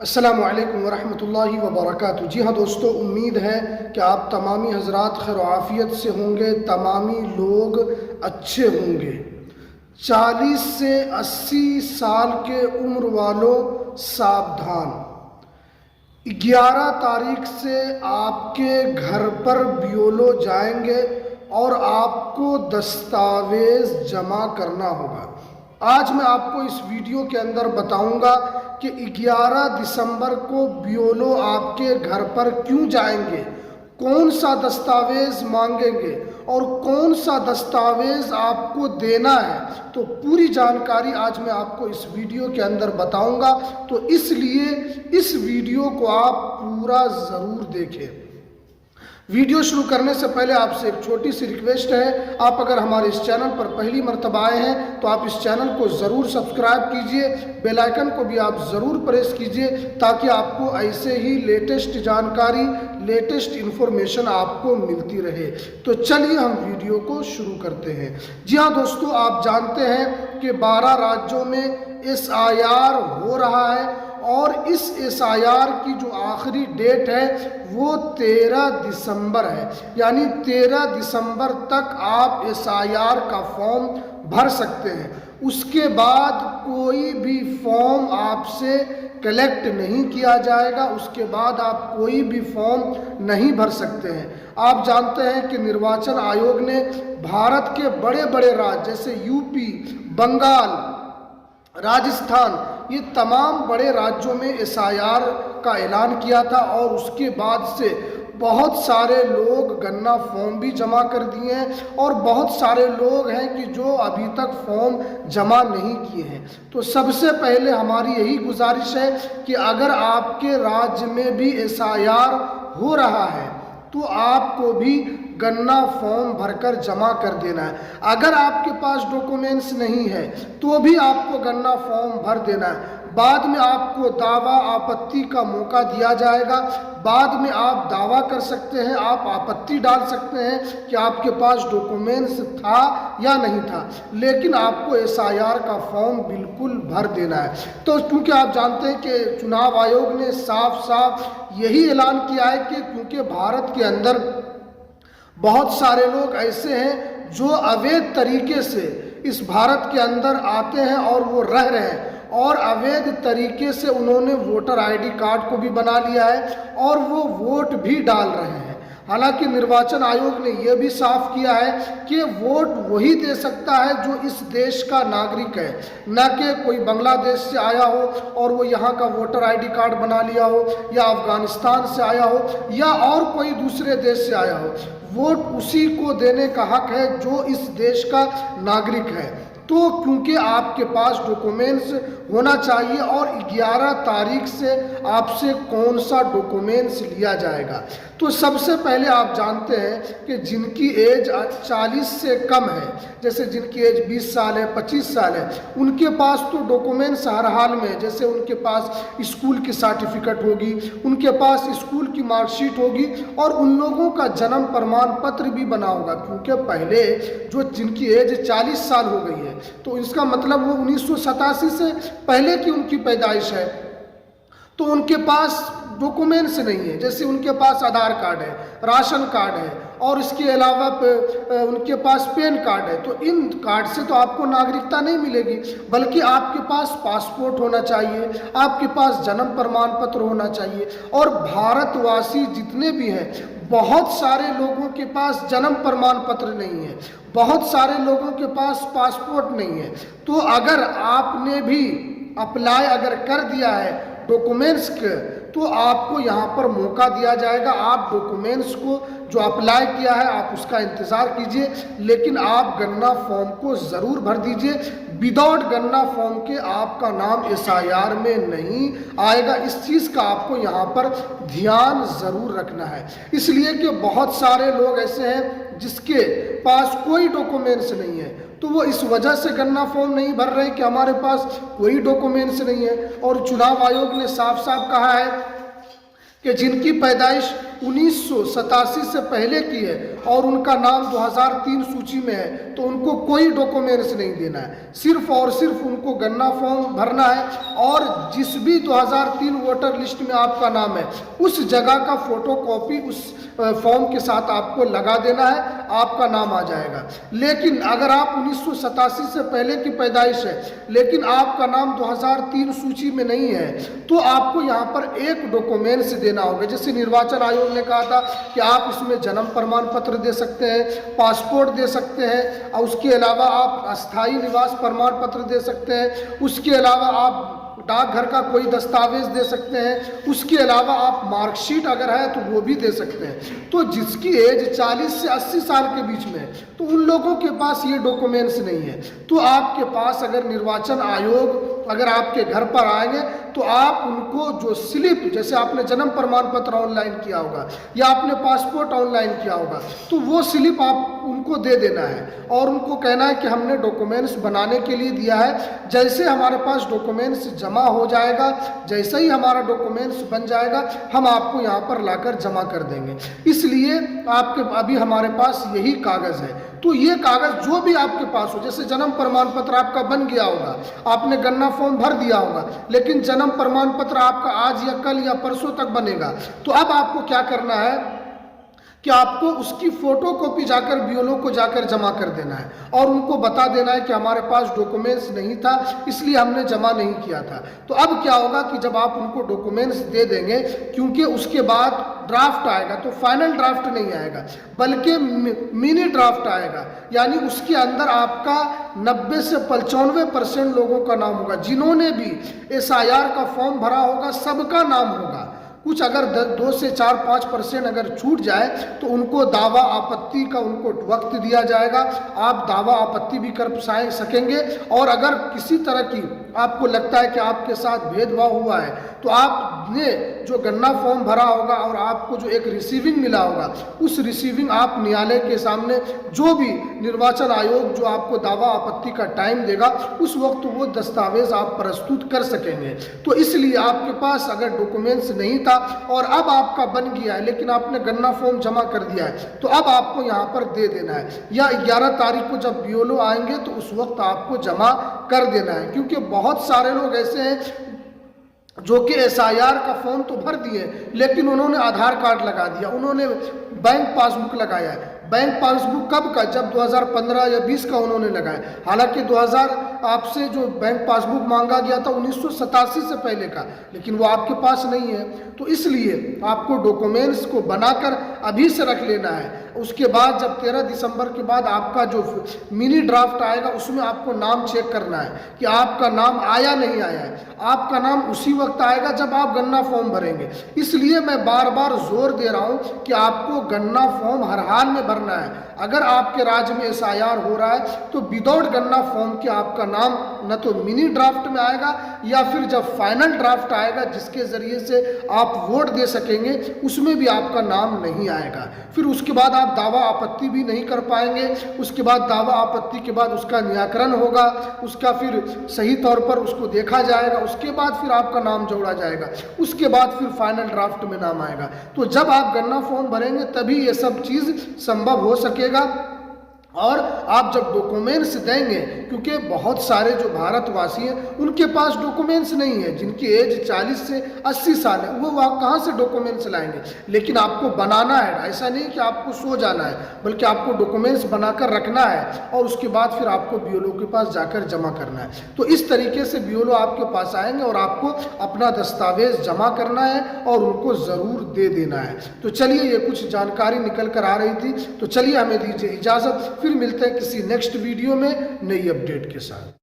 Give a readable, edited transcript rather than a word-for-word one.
अस्सलामु अलैकुम वरहमतुल्लाहि वबरकातुहू। जी हाँ दोस्तों, उम्मीद है कि आप तमामी हजरात खैर आफियत से होंगे, तमामी लोग अच्छे होंगे। 40 से 80 साल के उम्र वालों सावधान। 11 तारीख से आपके घर पर बियोलो जाएंगे और आपको दस्तावेज जमा करना होगा। आज मैं आपको इस वीडियो के अंदर बताऊंगा कि 11 दिसंबर को बियोलो आपके घर पर क्यों जाएंगे, कौन सा दस्तावेज मांगेंगे और कौन सा दस्तावेज आपको देना है। तो पूरी जानकारी आज मैं आपको इस वीडियो के अंदर बताऊंगा, तो इसलिए इस वीडियो को आप पूरा ज़रूर देखें। वीडियो शुरू करने से पहले आपसे एक छोटी सी रिक्वेस्ट है, आप अगर हमारे इस चैनल पर पहली मर्तबा आए हैं तो आप इस चैनल को ज़रूर सब्सक्राइब कीजिए, बेल आइकन को भी आप ज़रूर प्रेस कीजिए ताकि आपको ऐसे ही लेटेस्ट जानकारी, लेटेस्ट इन्फॉर्मेशन आपको मिलती रहे। तो चलिए हम वीडियो को शुरू करते हैं। जी हाँ दोस्तों, आप जानते हैं कि 12 राज्यों में SIR हो रहा है और इस SIR की जो आखिरी डेट है वो 13 दिसंबर है, यानी 13 दिसंबर तक आप SIR का फॉर्म भर सकते हैं। उसके बाद कोई भी फॉर्म आपसे कलेक्ट नहीं किया जाएगा, उसके बाद आप कोई भी फॉर्म नहीं भर सकते हैं। आप जानते हैं कि निर्वाचन आयोग ने भारत के बड़े बड़े राज्य जैसे यूपी, बंगाल, राजस्थान, ये तमाम बड़े राज्यों में SIR का ऐलान किया था और उसके बाद से बहुत सारे लोग गन्ना फॉर्म भी जमा कर दिए हैं और बहुत सारे लोग हैं कि जो अभी तक फॉर्म जमा नहीं किए हैं। तो सबसे पहले हमारी यही गुजारिश है कि अगर आपके राज्य में भी SIR हो रहा है तो आपको भी गन्ना फॉर्म भरकर जमा कर देना है। अगर आपके पास डॉक्यूमेंट्स नहीं है तो भी आपको गन्ना फॉर्म भर देना है। बाद में आपको दावा आपत्ति का मौका दिया जाएगा, बाद में आप दावा कर सकते हैं, आप आपत्ति डाल सकते हैं कि आपके पास डॉक्यूमेंट्स था या नहीं था, लेकिन आपको SIR का फॉर्म बिल्कुल भर देना है। तो क्योंकि आप जानते हैं कि चुनाव आयोग ने साफ साफ यही ऐलान किया है कि क्योंकि भारत के अंदर बहुत सारे लोग ऐसे हैं जो अवैध तरीके से इस भारत के अंदर आते हैं और वो रह रहे हैं और अवैध तरीके से उन्होंने वोटर ID कार्ड को भी बना लिया है और वो वोट भी डाल रहे हैं। हालांकि निर्वाचन आयोग ने यह भी साफ किया है कि वोट वही दे सकता है जो इस देश का नागरिक है, न कि कोई बांग्लादेश से आया हो और वो यहाँ का वोटर ID कार्ड बना लिया हो, या अफगानिस्तान से आया हो, या और कोई दूसरे देश से आया हो। वोट उसी को देने का हक है जो इस देश का नागरिक है। तो क्योंकि आपके पास डॉक्यूमेंट्स होना चाहिए और 11 तारीख से आपसे कौन सा डॉक्यूमेंट्स लिया जाएगा, तो सबसे पहले आप जानते हैं कि जिनकी एज 40 से कम है, जैसे जिनकी एज 20 साल है, 25 साल है, उनके पास तो डॉक्यूमेंट्स हर हाल में, जैसे उनके पास स्कूल की सर्टिफिकेट होगी, उनके पास स्कूल की मार्कशीट होगी और उन लोगों का जन्म प्रमाण पत्र भी बना होगा। क्योंकि पहले जो जिनकी एज 40 साल हो गई है तो इसका मतलब वो 1987 से पहले की उनकी पैदाइश है, तो उनके पास डॉक्यूमेंट्स नहीं है। जैसे उनके पास आधार कार्ड है, राशन कार्ड है और इसके अलावा उनके पास पैन कार्ड है, तो इन कार्ड से तो आपको नागरिकता नहीं मिलेगी, बल्कि आपके पास पासपोर्ट होना चाहिए, आपके पास जन्म प्रमाण पत्र होना चाहिए। और भारतवासी जितने भी हैं, बहुत सारे लोगों के पास जन्म प्रमाण पत्र नहीं है, बहुत सारे लोगों के पास पासपोर्ट नहीं है। तो अगर आपने भी अप्लाई अगर कर दिया है डॉक्यूमेंट्स के, तो आपको यहाँ पर मौका दिया जाएगा। आप डॉक्यूमेंट्स को जो अप्लाई किया है आप उसका इंतज़ार कीजिए, लेकिन आप गन्ना फॉर्म को ज़रूर भर दीजिए। विदाउट गन्ना फॉर्म के आपका नाम SIR में नहीं आएगा। इस चीज़ का आपको यहाँ पर ध्यान ज़रूर रखना है, इसलिए कि बहुत सारे लोग ऐसे हैं जिसके पास कोई डॉक्यूमेंट्स नहीं है, तो वो इस वजह से गन्ना फॉर्म नहीं भर रहे कि हमारे पास कोई डॉक्यूमेंट्स नहीं है। और चुनाव आयोग ने साफ साफ कहा है कि जिनकी पैदाइश 1987 से पहले की है और उनका नाम 2003 सूची में है, तो उनको कोई डॉक्यूमेंट्स नहीं देना है, सिर्फ और सिर्फ उनको गन्ना फॉर्म भरना है और जिस भी 2003 वोटर लिस्ट में आपका नाम है उस जगह का फोटोकॉपी उस फॉर्म के साथ आपको लगा देना है, आपका नाम आ जाएगा। लेकिन अगर आप 1987 से पहले की पैदाइश है लेकिन आपका नाम 2003 सूची में नहीं है, तो आपको यहाँ पर एक डॉक्यूमेंट्स देना होगा। जैसे निर्वाचन आयोग ने कहा था कि आप इसमें जन्म प्रमाण पत्र दे सकते हैं, पासपोर्ट दे सकते हैं, और उसके अलावा आप अस्थायी निवास प्रमाण पत्र दे सकते हैं, उसके अलावा आप डाकघर का कोई दस्तावेज दे सकते हैं, उसके अलावा आप मार्कशीट अगर है तो वो भी दे सकते हैं। तो जिसकी एज 40 से 80 साल के बीच में है तो उन लोगों के पास ये डॉक्यूमेंट्स नहीं है। तो आपके पास अगर निर्वाचन आयोग अगर आपके घर पर आएंगे तो आप उनको जो स्लिप, जैसे आपने जन्म प्रमाण पत्र ऑनलाइन किया होगा या आपने पासपोर्ट ऑनलाइन किया होगा, तो वो स्लिप आप उनको दे देना है और उनको कहना है कि हमने डॉक्यूमेंट्स बनाने के लिए दिया है। जैसे हमारे पास डॉक्यूमेंट्स जमा हो जाएगा, जैसे ही हमारा डॉक्यूमेंट्स बन जाएगा हम आपको यहाँ पर लाकर जमा कर देंगे। इसलिए आपके अभी हमारे पास यही कागज़ है। तो ये कागज़ जो भी आपके पास हो, जैसे जन्म प्रमाण पत्र आपका बन गया होगा, आपने गन्ना फॉर्म भर दिया होगा, लेकिन जन्म प्रमाण पत्र आपका आज या कल या परसों तक बनेगा, तो अब आपको क्या करना है कि आपको उसकी फोटोकॉपी जाकर बीएलओ को जाकर जमा कर देना है और उनको बता देना है कि हमारे पास डॉक्यूमेंट्स नहीं था इसलिए हमने जमा नहीं किया था। तो अब क्या होगा कि जब आप उनको डॉक्यूमेंट्स दे देंगे, क्योंकि उसके बाद ड्राफ्ट आएगा तो फाइनल ड्राफ्ट नहीं आएगा बल्कि मिनी ड्राफ्ट आएगा, यानी उसके अंदर आपका 90 से 95% लोगों का नाम होगा। जिन्होंने भी SIR का फॉर्म भरा होगा सबका नाम होगा। कुछ अगर 2 से 4-5% अगर छूट जाए तो उनको दावा आपत्ति का उनको वक्त दिया जाएगा, आप दावा आपत्ति भी कर सकेंगे। और अगर किसी तरह की आपको लगता है कि आपके साथ भेदभाव हुआ है तो आपने जो गन्ना फॉर्म भरा होगा और आपको जो एक रिसीविंग मिला होगा उस रिसीविंग आप न्यायालय के सामने जो भी निर्वाचन आयोग जो आपको दावा आपत्ति का टाइम देगा उस वक्त वो दस्तावेज आप प्रस्तुत कर सकेंगे। तो इसलिए आपके पास अगर डॉक्यूमेंट्स नहीं था और अब आपका बन गया है लेकिन आपने गन्ना फॉर्म जमा कर दिया है तो अब आपको यहाँ पर दे देना है, या 11 तारीख को जब बीएलओ आएंगे तो उस वक्त आपको जमा कर देना है। क्योंकि बहुत सारे लोग ऐसे हैं जो कि SIR का फॉर्म तो भर दिए लेकिन उन्होंने आधार कार्ड लगा दिया, उन्होंने बैंक पासबुक लगाया है। बैंक पासबुक कब का? जब 2015 या 20 का उन्होंने लगाया। हालांकि 2000 आपसे जो बैंक पासबुक मांगा गया था 1987 से पहले का, लेकिन वो आपके पास नहीं है। तो इसलिए आपको डॉक्यूमेंट्स को बनाकर अभी से रख लेना है। उसके बाद जब 13 दिसंबर के बाद आपका जो मिनी ड्राफ्ट आएगा उसमें आपको नाम चेक करना है कि आपका नाम आया नहीं आया है। आपका नाम उसी वक्त आएगा जब आप गन्ना फॉर्म भरेंगे। इसलिए मैं बार बार जोर दे रहा हूँ कि आपको गन्ना फॉर्म हर हाल में भरना है। अगर आपके राज्य में SIR हो रहा है तो विदाउट गन्ना फॉर्म के आपका नाम न तो मिनी ड्राफ्ट में आएगा या फिर जब फाइनल ड्राफ्ट आएगा जिसके ज़रिए से आप वोट दे सकेंगे उसमें भी आपका नाम नहीं आएगा। फिर उसके बाद आप दावा आपत्ति भी नहीं कर पाएंगे। उसके बाद दावा आपत्ति के बाद उसका निराकरण होगा, उसका फिर सही तौर पर उसको देखा जाएगा, उसके बाद फिर आपका नाम जोड़ा जाएगा, उसके बाद फिर फाइनल ड्राफ्ट में नाम आएगा। तो जब आप गन्ना फॉर्म भरेंगे तभी ये सब चीज़ संभव हो सकेगा। और आप जब डॉक्यूमेंट्स देंगे, क्योंकि बहुत सारे जो भारतवासी हैं उनके पास डॉक्यूमेंट्स नहीं है, जिनकी एज 40 से 80 साल है, वो वहाँ कहाँ से डॉक्यूमेंट्स लाएंगे। लेकिन आपको बनाना है, ऐसा नहीं कि आपको सो जाना है, बल्कि आपको डॉक्यूमेंट्स बनाकर रखना है और उसके बाद फिर आपको बीएलओ के पास जाकर जमा करना है। तो इस तरीके से बीएलओ आपके पास आएंगे और आपको अपना दस्तावेज जमा करना है और उनको ज़रूर दे देना है। तो चलिए, ये कुछ जानकारी निकल कर आ रही थी, तो चलिए हमें दीजिए इजाज़त। फिर मिलते हैं किसी नेक्स्ट वीडियो में नई अपडेट के साथ।